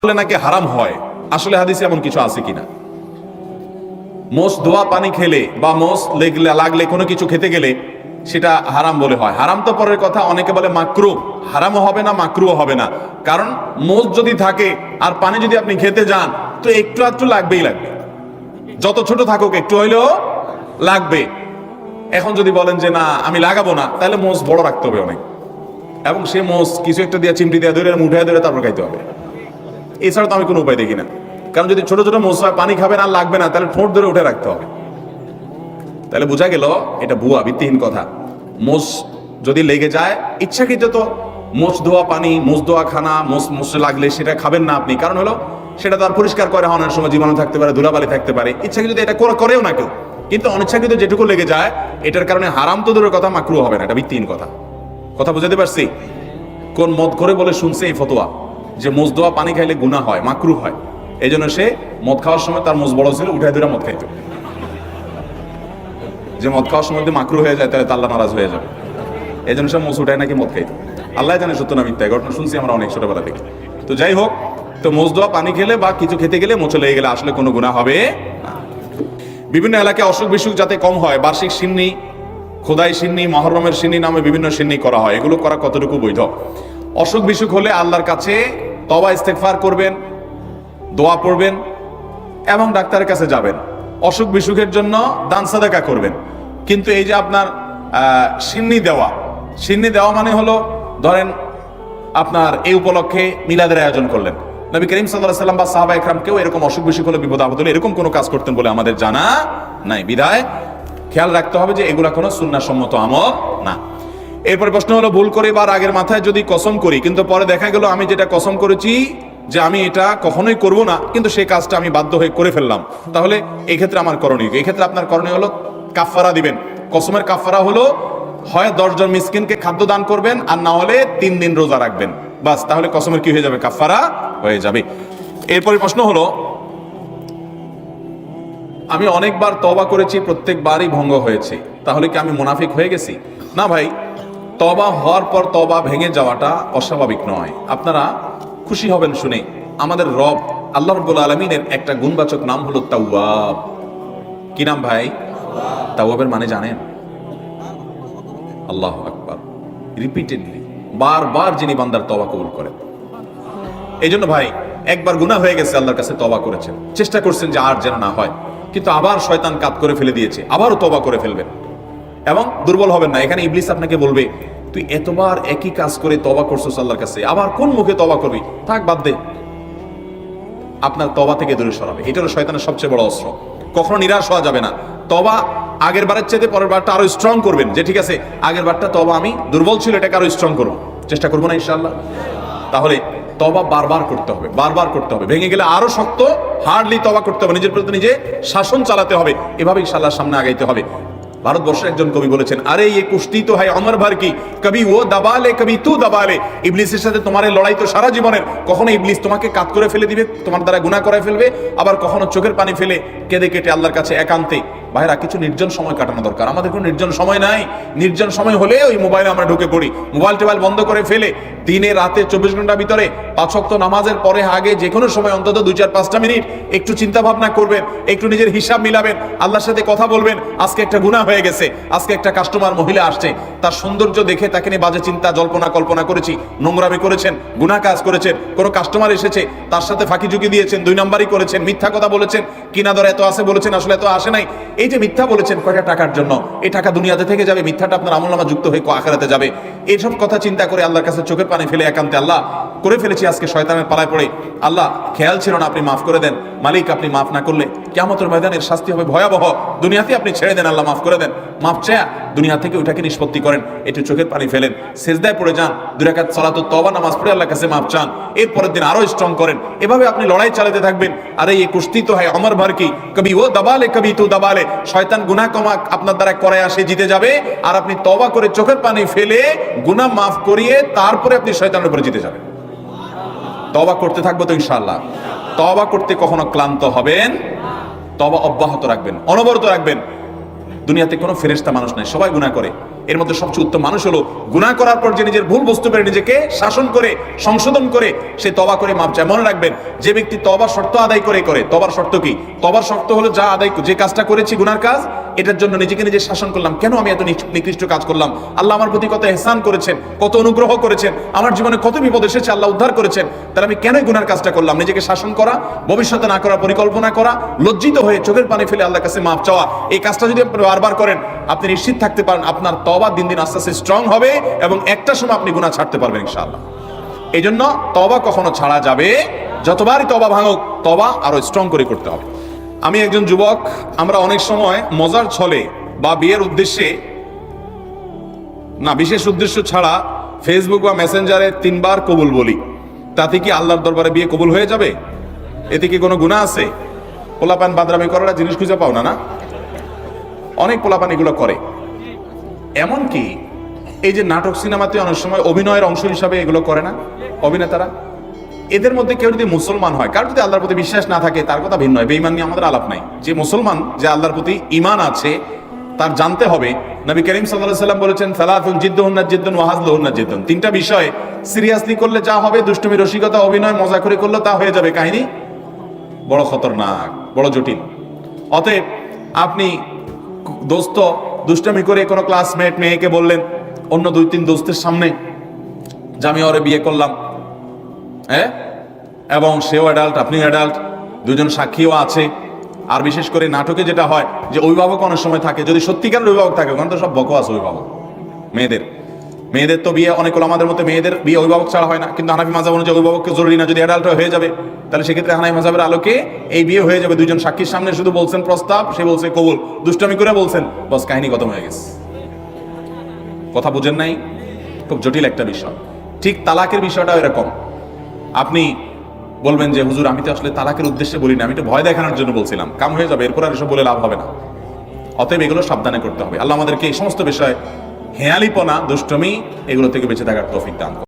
বলে নাকি হারাম হয়, আসলে হাদিসে এমন কিছু আছে কিনা? মোষ ধোয়া পানি খেলে বা মোষ লাগলে কোনো কিছু খেতে গেলে সেটা হারাম বলে হয়। হারাম তো পরের কথা, অনেকে বলে মাকরু, হারামও হবে না মাকরুও হবে না। কারণ মোষ যদি থাকে আর পানি যদি আপনি খেতে যান তো একটু আধটু লাগবেই লাগবে, যত ছোট থাকুক একটু হইলেও লাগবে। এখন যদি বলেন যে না আমি লাগাবো না, তাহলে মোষ বড় রাখতে হবে অনেক, এবং সে মোষ কিছু একটা দিয়ে চিমটি দিয়ে ধরে মুঠে ধরে তারপর খাইতে হবে। এছাড়া তো আমি কোনো উপায় দেখি না। কারণ যদি ছোট ছোট মোষ হয়, পানি খাবে না, লাগবে না, তাহলে ঠোঁট ধরে উঠে রাখতে হবে। তাহলে বোঝা গেল এটা ভুয়া, ভিত্তিহীন কথা। মোষ যদি লেগে যায়, ইচ্ছাকৃত তো মোষ ধোয়া পানি, মোষ ধোয়া খানা, মোষে লাগলে সেটা খাবেন না আপনি। কারণ হলো সেটা তো আর পরিষ্কার করে হওয়ার সময় জীবাণু থাকতে পারে, ধুলাবালি থাকতে পারে। ইচ্ছাকৃত এটা করেও না কেউ, কিন্তু অনিচ্ছাকৃত যেটুকু লেগে যায় এটার কারণে হারাম তো দূরের কথা, মাকরু হবে না। এটা ভিত্তিহীন কথা। কথা বুঝাতে পারছি? কোন মদ করে বলে শুনছে এই ফতোয়া যে মোষ ধোয়া পানি খাইলে গুনাহ হয়, মাকরু হয়। এই জন্য সে মদ খাওয়ার সময় তার মোষ বড় ছিল, উঠায় ধরে মদ খাইতো। যে মদ খাওয়ার সময় যদি মাকরু হয়ে যায় তাহলে তো আল্লাহ নারাজ হয়ে যাবে। এই জন্য সে মোষ উঠায় নাকি মদ খাইতো। আল্লাহ জানে সত্য না মিথ্যা, ঘটনা শুনছি আমরা অনেক ছোটবেলা থেকে। তো যাই হোক, তো মোষ ধোয়া পানি খেলে বা কিছু খেতে গেলে, মোচে লেগে গেলে আসলে কোনো গুনাহ হবে না। বিভিন্ন এলাকায় অসুখ বিসুখ যাতে কম হয়, বার্ষিক সিন্নি, খোদাই সিন্নি, মহরমের সিন্নি নামে বিভিন্ন সিন্নি করা হয়। এগুলো করা কতটুকু বৈধ? অসুখ বিসুখ হলে আল্লাহর কাছে তওবা ইস্তেগফার করবেন, দোয়া পড়বেন এবং ডাক্তারের কাছে যাবেন। অসুখ বিসুখের জন্য দান সাদাকা করবেন। কিন্তু এই যে আপনার সিন্নি দেওয়া মানে হলো, ধরেন আপনার এই উপলক্ষে মিলাদের আয়োজন করলেন, নবী করিম সাল্লাল্লাহু আলাইহি সাল্লাম বা সাহাবা ইকরাম কেউ এরকম অসুখ বিসুখ হলে, বিপদ আপদ হলে এরকম কোনো কাজ করতেন বলে আমাদের জানা নাই। বিধায় খেয়াল রাখতে হবে যে এগুলা কোনো সুন্নাহসম্মত আমল না। এরপরে প্রশ্ন হলো, ভুল করে বা রাগের মাথায় যদি কসম করি, কিন্তু পরে দেখা গেল আমি যেটা কসম করেছি যে আমি এটা কখনোই করব না, কিন্তু সেই কাজটা আমি বাধ্য হয়ে করে ফেললাম, তাহলে এই ক্ষেত্রে আমার করণীয়? এই ক্ষেত্রে আপনার করণীয় হলো কাফারা দিবেন। কসমের কাফারা হলো হয় 10 জন মিসকিনকে খাদ্য দান করবেন, আর না হলে 3 দিন রোজা রাখবেন। বাস, তাহলে কসমের কি হয়ে যাবে? কাফারা হয়ে যাবে। এরপরে প্রশ্ন হলো, আমি অনেকবার তওবা করেছি, প্রত্যেকবারই ভঙ্গ হয়েছে, তাহলে কি আমি মুনাফিক হয়ে গেছি? না ভাই, তওবা হওয়ার পর তওবা ভেঙে যাওয়াটা অস্বাভাবিক নয়। আপনারা খুশি হবেন শুনে, আমাদের রব আল্লাহ রাব্বুল আলামিনের একটা গুণবাচক নাম হলো তাওয়াব। কি নাম ভাই? তাওয়াবের মানে জানেন? আল্লাহু আকবার। রিপিটেডলি, বারবার যিনি বান্দার তওবা কবুল করেন। এই জন্য ভাই, একবার গুনাহ হয়ে গেছে, আল্লাহর কাছে তওবা করেছেন, চেষ্টা করছেন যে আর যেন না হয়, কিন্তু আবার শয়তান কাত করে ফেলে দিয়েছে, আবারও তওবা করে ফেলবেন এবং দুর্বল হবেন না। এখানে ইবলিস আপনাকে বলবে, তুই এতবার একই কাজ করে তওবা করছিস আল্লাহর কাছে, আবার কোন মুখে তওবা করবি? থাক, বাদ দে। আপনার তওবা থেকে দূরে সরাবে। এটা হলো শয়তানের সবচেয়ে বড় অস্ত্র। কখনো নিরাশ হওয়া যাবে না। তওবা আগের বারের চাইতে পরের বারটা আরো স্ট্রং করবেন, যে ঠিক আছে আগের বারটা তওবা আমি দুর্বল ছিল, এটাকে আরো স্ট্রং করব, চেষ্টা করবো না ইনশাআল্লাহ। তাহলে তওবা বারবার করতে হবে, বারবার করতে হবে। ভেঙে গেলে আরো শক্ত হার্ডলি তওবা করতে হবে, নিজের প্রতি নিজে শাসন চালাতে হবে। এভাবে ইনশাআল্লাহ সামনে আগাইতে হবে। ভারতবর্ষের একজন কবি বলেছেন, আরে ये কুশ্তি তো হয় অমর ভর কি, কবি ও দবালে কবি তু দবালে। ইবলিসের সাথে তোমার এই লড়াই তো সারা জীবনের। কখনো ইবলিস তোমাকে কাত করে ফেলে দিবে, তোমার দ্বারা গুনাহ করায় ফেলবে, আবার কখনো চোখের পানি ফেলে কেঁদে কেটে আল্লাহর কাছে একান্তে। ভাইরা, কিছু নির্জন সময় কাটানো দরকার। আমাদের কোনো নির্জন সময় নাই। নির্জন সময় হলে ওই মোবাইলে আমরা ঢুকে পড়ি, মোবাইল টোবাইল বন্ধ করে ফেলে দিনে রাতে 24 ঘন্টার ভিতরে 5 ওয়াক্ত নামাজের পরে আগে যে কোনো সময় অন্তত 2-4-5টা মিনিট একটু চিন্তা ভাবনা করবেন, একটু নিজের হিসাব মিলাবেন, আল্লাহর সাথে কথা বলবেন। আজকে একটা গুনাহ হয়ে গেছে, আজকে একটা কাস্টমার মহিলা আসছে, তার সৌন্দর্য দেখে তাকে নিয়ে বাজে চিন্তা জল্পনা কল্পনা করেছি, নোংরামি করেছেন, গুনাহ কাজ করেছেন। কোনো কাস্টমার এসেছে, তার সাথে ফাঁকি ঝুঁকি দিয়েছেন, 2 নাম্বারই করেছেন, মিথ্যা কথা বলেছেন, কিনা দর এত আছে বলেছেন, আসলে এত আসে নাই। এই যে মিথ্যা বলেছেন কয়টা টাকার জন্য, এই টাকা দুনিয়াতে থেকে যাবে, মিথ্যাটা আপনার আমলনামা যুক্ত হয়ে আখিরাতে যাবে। এইসব কথা চিন্তা করে আল্লাহর কাছে চোখের পানি ফেলে একান্তে, আল্লাহ করে ফেলেছি আজকে শয়তানের পালায় পড়ে, আল্লাহ খেয়াল ছিল না, আপনি মাফ করে দেন। মালিক, আপনি মাফ না করলে কিয়ামতের ময়দানের শাস্তি হবে ভয়াবহ। দুনিয়াতে আপনি ছেড়ে দেন, আল্লাহ মাফ করে দেন। মাফ চায়া দুনিয়া থেকে ওইটাকে নিষ্পত্তি করেন, একটু চোখের পানি ফেলেন, সিজদায় পড়ে যান, 2 রাকাত সালাতুত তওবা নামাজ পড়ে আল্লাহর কাছে মাফ চান, এরপরের দিন আরো স্ট্রং করেন। এভাবে আপনি লড়াই চালাতে থাকবেন। আরে ये কুশ্তি তো হয় অমর ভর কি, কবি ও দবালে কবি তু দবালে। শয়তান গুনাহ কমা আপনার দ্বারা করায় আসে, জিতে যাবে, আর আপনি তওবা করে চোখের পানি ফেলে গুনাহ মাফ করিয়ে তারপরে আপনি শয়তানের উপরে জিতে যাবেন। তওবা করতে থাকবো তো ইনশাআল্লাহ। তওবা করতে কখনো ক্লান্ত হবেন, তওবা অব্যাহত রাখবেন, অনবরত রাখবেন। দুনিয়াতে কোনো ফেরেশতা মানুষ নাই, সবাই গুনাহ করে। এর মধ্যে সবচেয়ে উত্তম মানুষ হলো গুনাহ করার পর যে নিজের ভুল বুঝতে পেরে নিজেকে শাসন করে সংশোধন করে সে তওবা করে মাপ চায়। মনে রাখবেন, যে ব্যক্তি তওবার শর্ত আদায় করে তওবার শর্ত কি? তওবার শর্ত হলো যে কাজটা করেছি গুনার কাজ, এটার জন্য নিজেকে নিজে শাসন করলাম, কেন আমি এত নিকৃষ্ট কাজ করলাম, আল্লাহ আমার প্রতি কত ইহসান করেছেন, কত অনুগ্রহ করেছেন, আমার জীবনে কত বিপদ এসেছে আল্লাহ উদ্ধার করেছেন, তাহলে আমি কেন গুনার কাজটা করলাম। নিজেকে শাসন করা, ভবিষ্যতে না করার পরিকল্পনা করা, লজ্জিত হয়ে চোখের পানি ফেলে আল্লাহর কাছে মাপ চাওয়া, এই কাজটা যদি আপনি বারবার করেন, আপনি নিশ্চিত থাকতে পারেন আপনার তওবা দিন দিন আস্তে আস্তে স্ট্রং হবে এবং একটা সময় আপনি গুনাহ ছাড়তে পারবেন ইনশাআল্লাহ। এই জন্য তওবা কখনো ছাড়া যাবে, যতবারই তওবা ভাঙুক তওবা আরো স্ট্রং করে করতে হবে। আমি একজন যুবক, আমরা অনেক সময় মজার ছলে বা বিয়ের উদ্দেশ্যে না, বিশেষ উদ্দেশ্য ছাড়া ফেসবুক বা মেসেঞ্জারে 3 বার কবুল বলি, তাতে কি আল্লাহর দরবারে বিয়ে কবুল হয়ে যাবে? এতে কি কোনো গুনাহ আছে? পোলাপান বাদরামি করার জিনিস খুঁজে পাও না? অনেক পোলাপান এগুলো করে। এমনকি এই যে নাটক সিনেমাতে অনেক সময় অভিনয়ের অংশ হিসাবে এগুলো করে না অভিনেতারা, এদের মধ্যে কেউ যদি মুসলমান হয়, কার যদি আল্লাহর প্রতি বিশ্বাস না থাকে তার কথা ভিন্ন হয়, বেঈমান নিয়ে আমাদের আলাপ নাই। যে মুসলমান, যে আল্লাহর প্রতি ঈমান আছে, তার জানতে হবে নবী করিম সাল্লাল্লাহু আলাইহি সাল্লাম বলেছেন সালাতুন জিদ্দুহুন্না জিদ্দুন ওয়া হাজলুহুন্না জিদ্দুন, 3টা বিষয় সিরিয়াসলি করলে যা হবে, দুষ্টুমি রসিকতা অভিনয় মজা করে করলে তা হয়ে যাবে কাহিনী বড় খতরনাক, বড় জটিল। অতএব আপনি দোস্ত দুষ্টামি করে কোনো ক্লাসমেট মেয়েকে বললেন অন্য 2-3 দোস্তের সামনে যে আমি ওরে বিয়ে করলাম, হ্যাঁ, এবং সেও অ্যাডাল্ট আপনিও অ্যাডাল্ট, দুজন সাক্ষীও আছে। আর বিশেষ করে নাটকে যেটা হয় যে অভিভাবক অনেক সময় থাকে, যদি সত্যিকার অভিভাবক থাকে, ওখানে তো সব বকওয়াস অভিভাবক। মেয়েদের তো বিয়ে অনেক আমাদের মতো মেয়েদের বিয়ে অভিভাবক ছাড়া হয় না, কিন্তু হানাফি মাযহাব অনুযায়ী অভিভাবককে জরুরি না, যদি অ্যাডাল্ট হয়ে যাবে তাহলে সেক্ষেত্রে হানাফি মাযহাবের আলোকে এই বিয়ে হয়ে যাবে। 2জন সাক্ষীর সামনে শুধু বলছেন প্রস্তাব, সে বলছে কবুল, দুষ্টামি করে বলছেন, বস কাহিনী খতম হয়ে গেছে। কথা বুঝেন নাই? খুব জটিল একটা বিষয়। ঠিক তালাকের বিষয়টা এরকম। আপনি বলবেন যে হুজুর আমি তো আসলে তালাকের উদ্দেশ্যে বলি না, আমি তো ভয় দেখানোর জন্য বলছিলাম, কাম হয়ে যাবে, এরপর আর এসব বলে লাভ হবে না। অতএব এগুলো সাবধানে করতে হবে। আল্লাহ আমাদেরকে এই সমস্ত বিষয় হেয়ালিপনা, দুষ্টমি, এগুলো থেকে বেঁচে থাকার তৌফিক দান করুন।